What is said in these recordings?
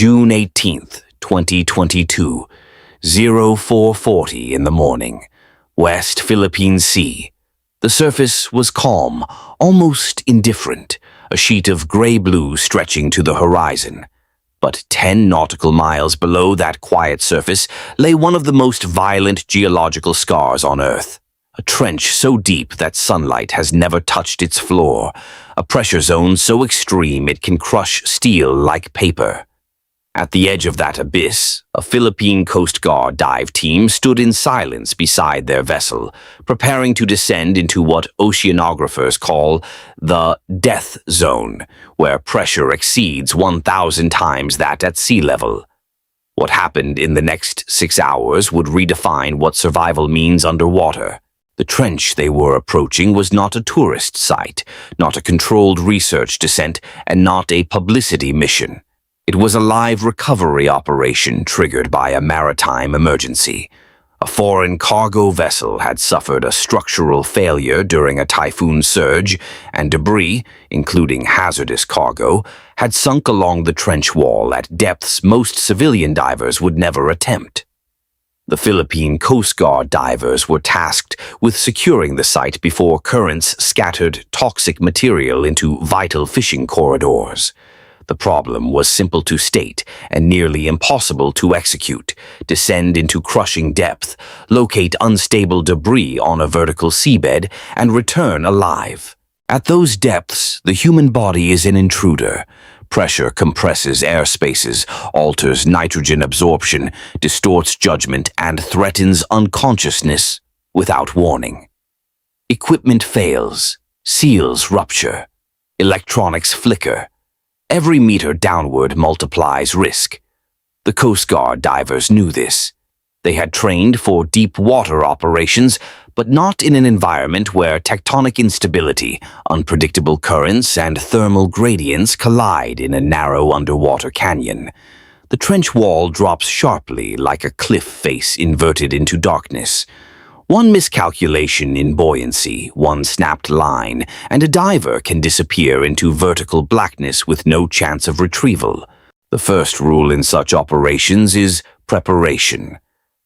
June 18th, 2022, 0440 in the morning, West Philippine Sea. The surface was calm, almost indifferent, a sheet of gray-blue stretching to the horizon. But 10 nautical miles below that quiet surface lay one of the most violent geological scars on Earth. A trench so deep that sunlight has never touched its floor, a pressure zone so extreme it can crush steel like paper. At the edge of that abyss, a Philippine Coast Guard dive team stood in silence beside their vessel, preparing to descend into what oceanographers call the death zone, where pressure exceeds 1,000 times that at sea level. What happened in the next 6 hours would redefine what survival means underwater. The trench they were approaching was not a tourist site, not a controlled research descent, and not a publicity mission. It was a live recovery operation triggered by a maritime emergency. A foreign cargo vessel had suffered a structural failure during a typhoon surge, and debris, including hazardous cargo, had sunk along the trench wall at depths most civilian divers would never attempt. The Philippine Coast Guard divers were tasked with securing the site before currents scattered toxic material into vital fishing corridors. The problem was simple to state and nearly impossible to execute: descend into crushing depth, locate unstable debris on a vertical seabed, and return alive. At those depths, the human body is an intruder. Pressure compresses air spaces, alters nitrogen absorption, distorts judgment, and threatens unconsciousness without warning. Equipment fails, seals rupture, electronics flicker. Every meter downward multiplies risk. The Coast Guard divers knew this. They had trained for deep water operations, but not in an environment where tectonic instability, unpredictable currents, and thermal gradients collide in a narrow underwater canyon. The trench wall drops sharply like a cliff face inverted into darkness. One miscalculation in buoyancy, one snapped line, and a diver can disappear into vertical blackness with no chance of retrieval. The first rule in such operations is preparation.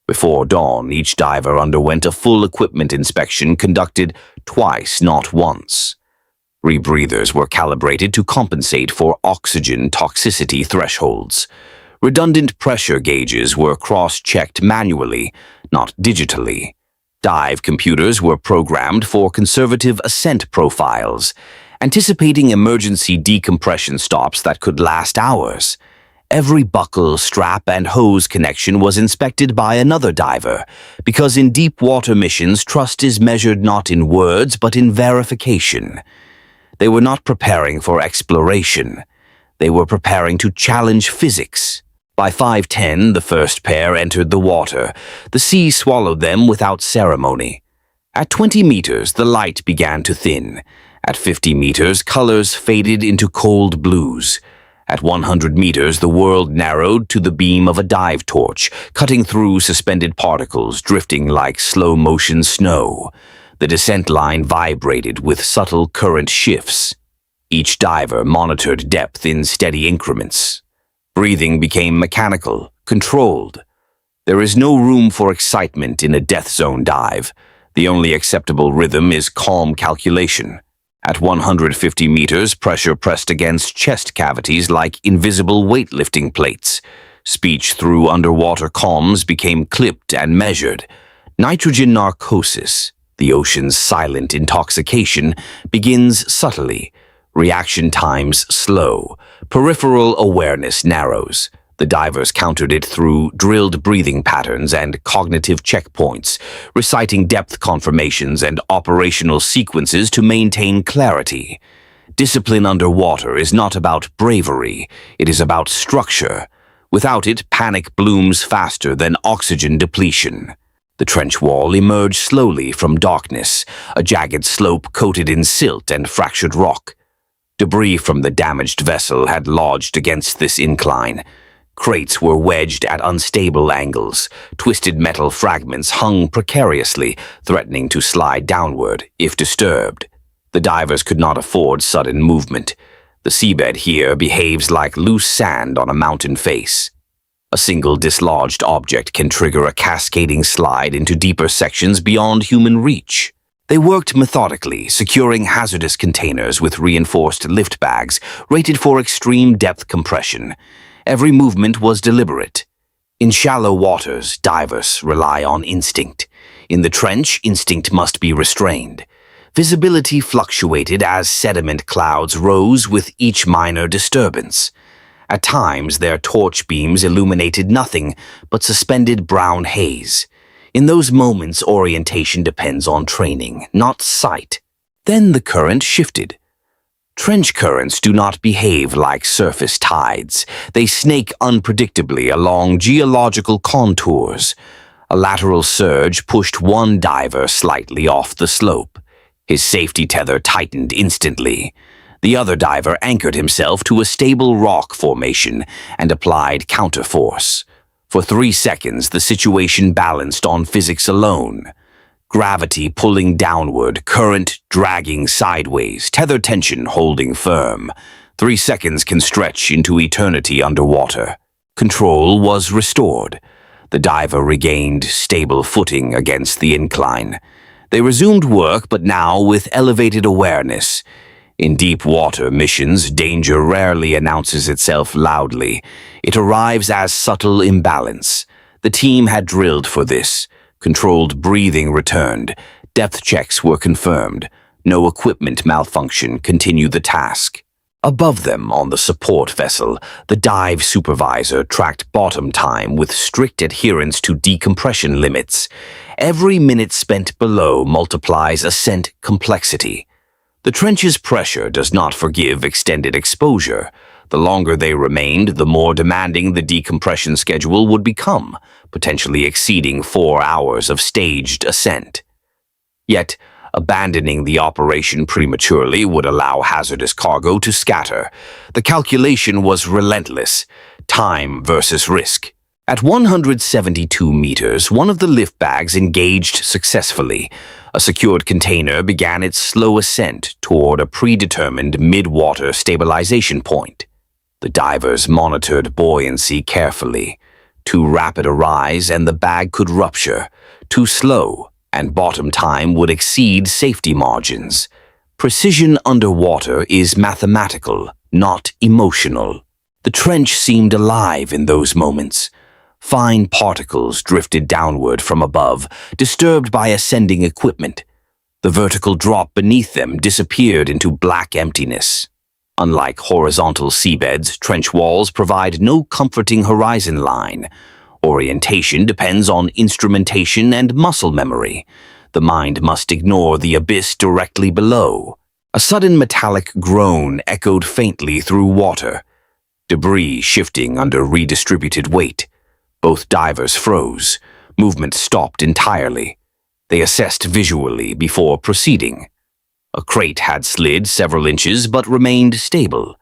Before dawn, each diver underwent a full equipment inspection conducted twice, not once. Rebreathers were calibrated to compensate for oxygen toxicity thresholds. Redundant pressure gauges were cross-checked manually, not digitally. Dive computers were programmed for conservative ascent profiles, anticipating emergency decompression stops that could last hours. Every buckle, strap, and hose connection was inspected by another diver, because in deep water missions, trust is measured not in words but in verification. They were not preparing for exploration. They were preparing to challenge physics. By 5:10, the first pair entered the water. The sea swallowed them without ceremony. At 20 meters, the light began to thin. At 50 meters, colors faded into cold blues. At 100 meters, the world narrowed to the beam of a dive torch, cutting through suspended particles, drifting like slow-motion snow. The descent line vibrated with subtle current shifts. Each diver monitored depth in steady increments. Breathing became mechanical, controlled. There is no room for excitement in a death zone dive. The only acceptable rhythm is calm calculation. At 150 meters, pressure pressed against chest cavities like invisible weightlifting plates. Speech through underwater comms became clipped and measured. Nitrogen narcosis, the ocean's silent intoxication, begins subtly. Reaction times slow. Peripheral awareness narrows. The divers countered it through drilled breathing patterns and cognitive checkpoints, reciting depth confirmations and operational sequences to maintain clarity. Discipline underwater is not about bravery, it is about structure. Without it, panic blooms faster than oxygen depletion. The trench wall emerged slowly from darkness, a jagged slope coated in silt and fractured rock. Debris from the damaged vessel had lodged against this incline. Crates were wedged at unstable angles. Twisted metal fragments hung precariously, threatening to slide downward if disturbed. The divers could not afford sudden movement. The seabed here behaves like loose sand on a mountain face. A single dislodged object can trigger a cascading slide into deeper sections beyond human reach. They worked methodically, securing hazardous containers with reinforced lift bags rated for extreme depth compression. Every movement was deliberate. In shallow waters, divers rely on instinct. In the trench, instinct must be restrained. Visibility fluctuated as sediment clouds rose with each minor disturbance. At times, their torch beams illuminated nothing but suspended brown haze. In those moments, orientation depends on training, not sight. Then the current shifted. Trench currents do not behave like surface tides. They snake unpredictably along geological contours. A lateral surge pushed one diver slightly off the slope. His safety tether tightened instantly. The other diver anchored himself to a stable rock formation and applied counterforce. For 3 seconds, the situation balanced on physics alone. Gravity pulling downward, current dragging sideways, tether tension holding firm. 3 seconds can stretch into eternity underwater. Control was restored. The diver regained stable footing against the incline. They resumed work, but now with elevated awareness. In deep water missions, danger rarely announces itself loudly. It arrives as subtle imbalance. The team had drilled for this. Controlled breathing returned. Depth checks were confirmed. No equipment malfunction. Continue the task. Above them, on the support vessel, the dive supervisor tracked bottom time with strict adherence to decompression limits. Every minute spent below multiplies ascent complexity. The trench's pressure does not forgive extended exposure. The longer they remained, the more demanding the decompression schedule would become, potentially exceeding 4 hours of staged ascent. Yet, abandoning the operation prematurely would allow hazardous cargo to scatter. The calculation was relentless: time versus risk. At 172 meters, one of the lift bags engaged successfully. A secured container began its slow ascent toward a predetermined mid-water stabilization point. The divers monitored buoyancy carefully. Too rapid a rise and the bag could rupture. Too slow, and bottom time would exceed safety margins. Precision underwater is mathematical, not emotional. The trench seemed alive in those moments. Fine particles drifted downward from above, disturbed by ascending equipment. The vertical drop beneath them disappeared into black emptiness. Unlike horizontal seabeds, trench walls provide no comforting horizon line. Orientation depends on instrumentation and muscle memory. The mind must ignore the abyss directly below. A sudden metallic groan echoed faintly through water. Debris shifting under redistributed weight. Both divers froze. Movement stopped entirely. They assessed visually before proceeding. A crate had slid several inches but remained stable.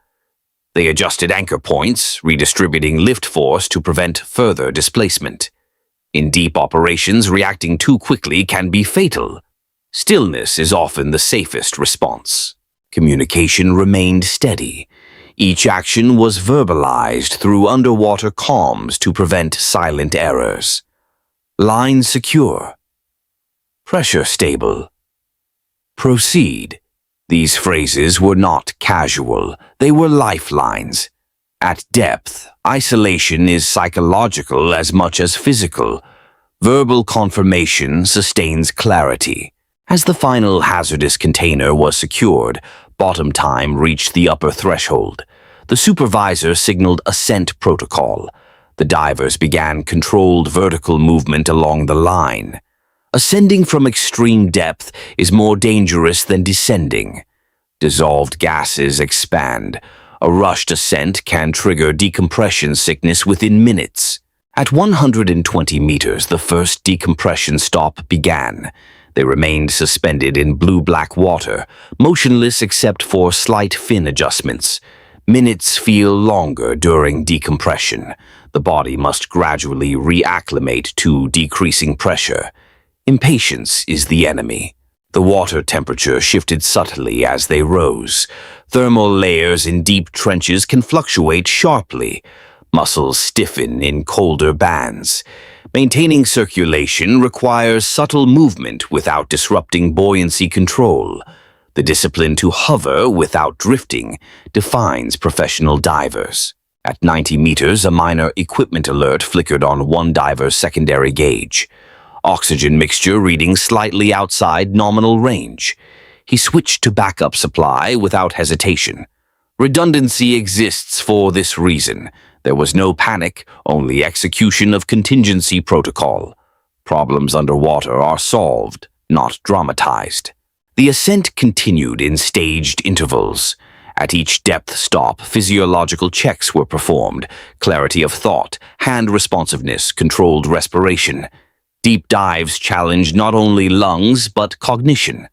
They adjusted anchor points, redistributing lift force to prevent further displacement. In deep operations, reacting too quickly can be fatal. Stillness is often the safest response. Communication remained steady. Each action was verbalized through underwater comms to prevent silent errors. Line secure. Pressure stable. Proceed. These phrases were not casual. They were lifelines. At depth, isolation is psychological as much as physical. Verbal confirmation sustains clarity. As the final hazardous container was secured, bottom time reached the upper threshold. The supervisor signaled ascent protocol. The divers began controlled vertical movement along the line. Ascending from extreme depth is more dangerous than descending. Dissolved gases expand. A rushed ascent can trigger decompression sickness within minutes. At 120 meters, the first decompression stop began. They remained suspended in blue-black water, motionless except for slight fin adjustments. Minutes feel longer during decompression. The body must gradually reacclimate to decreasing pressure. Impatience is the enemy. The water temperature shifted subtly as they rose. Thermal layers in deep trenches can fluctuate sharply. Muscles stiffen in colder bands. Maintaining circulation requires subtle movement without disrupting buoyancy control. The discipline to hover without drifting defines professional divers. At 90 meters, a minor equipment alert flickered on one diver's secondary gauge. Oxygen mixture reading slightly outside nominal range. He switched to backup supply without hesitation. Redundancy exists for this reason. There was no panic, only execution of contingency protocol. Problems underwater are solved, not dramatized. The ascent continued in staged intervals. At each depth stop, physiological checks were performed: clarity of thought, hand responsiveness, controlled respiration. Deep dives challenged not only lungs but cognition.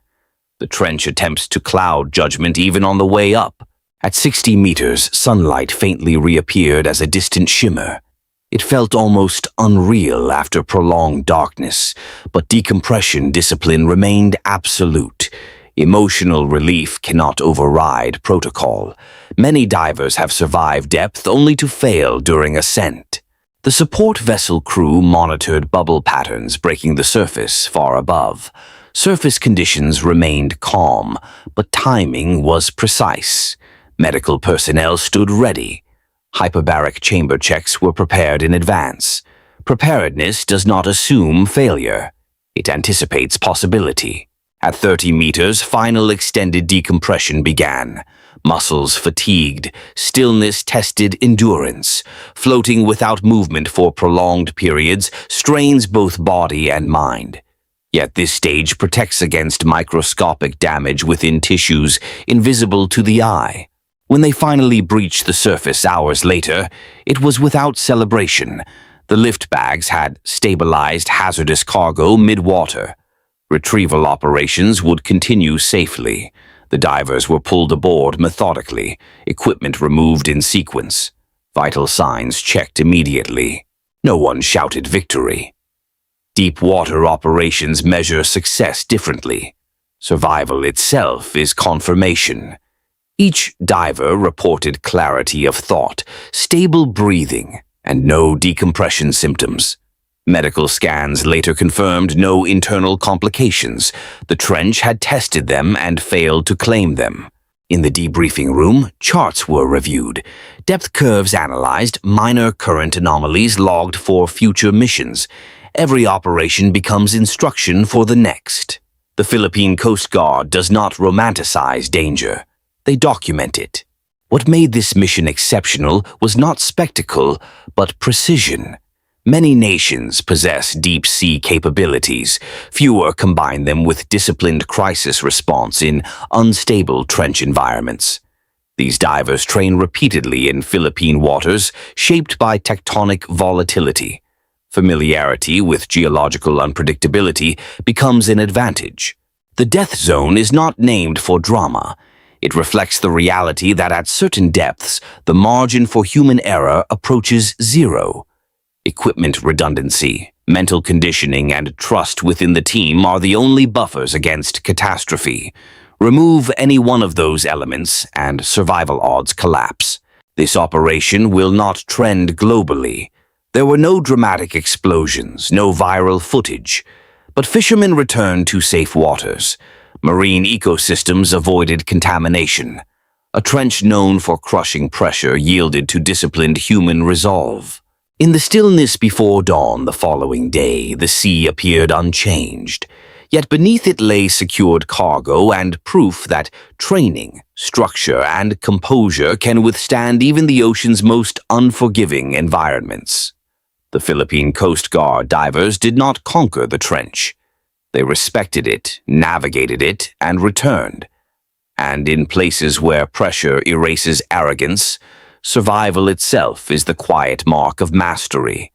The trench attempts to cloud judgment even on the way up. At 60 meters, sunlight faintly reappeared as a distant shimmer. It felt almost unreal after prolonged darkness, but decompression discipline remained absolute. Emotional relief cannot override protocol. Many divers have survived depth only to fail during ascent. The support vessel crew monitored bubble patterns breaking the surface far above. Surface conditions remained calm, but timing was precise. Medical personnel stood ready. Hyperbaric chamber checks were prepared in advance. Preparedness does not assume failure. It anticipates possibility. At 30 meters, final extended decompression began. Muscles fatigued, stillness tested endurance. Floating without movement for prolonged periods strains both body and mind. Yet this stage protects against microscopic damage within tissues invisible to the eye. When they finally breached the surface hours later, it was without celebration. The lift bags had stabilized hazardous cargo mid-water. Retrieval operations would continue safely. The divers were pulled aboard methodically, equipment removed in sequence. Vital signs checked immediately. No one shouted victory. Deep water operations measure success differently. Survival itself is confirmation. Each diver reported clarity of thought, stable breathing, and no decompression symptoms. Medical scans later confirmed no internal complications. The trench had tested them and failed to claim them. In the debriefing room, charts were reviewed, depth curves analyzed, minor current anomalies logged for future missions. Every operation becomes instruction for the next. The Philippine Coast Guard does not romanticize danger. They document it. What made this mission exceptional was not spectacle, but precision. Many nations possess deep-sea capabilities. Fewer combine them with disciplined crisis response in unstable trench environments. These divers train repeatedly in Philippine waters, shaped by tectonic volatility. Familiarity with geological unpredictability becomes an advantage. The death zone is not named for drama. It reflects the reality that at certain depths, the margin for human error approaches zero. Equipment redundancy, mental conditioning, and trust within the team are the only buffers against catastrophe. Remove any one of those elements, and survival odds collapse. This operation will not trend globally. There were no dramatic explosions, no viral footage. But fishermen returned to safe waters. Marine ecosystems avoided contamination. A trench known for crushing pressure yielded to disciplined human resolve. In the stillness before dawn the following day, the sea appeared unchanged. Yet beneath it lay secured cargo and proof that training, structure, and composure can withstand even the ocean's most unforgiving environments. The Philippine Coast Guard divers did not conquer the trench. They respected it, navigated it, and returned. And in places where pressure erases arrogance, survival itself is the quiet mark of mastery.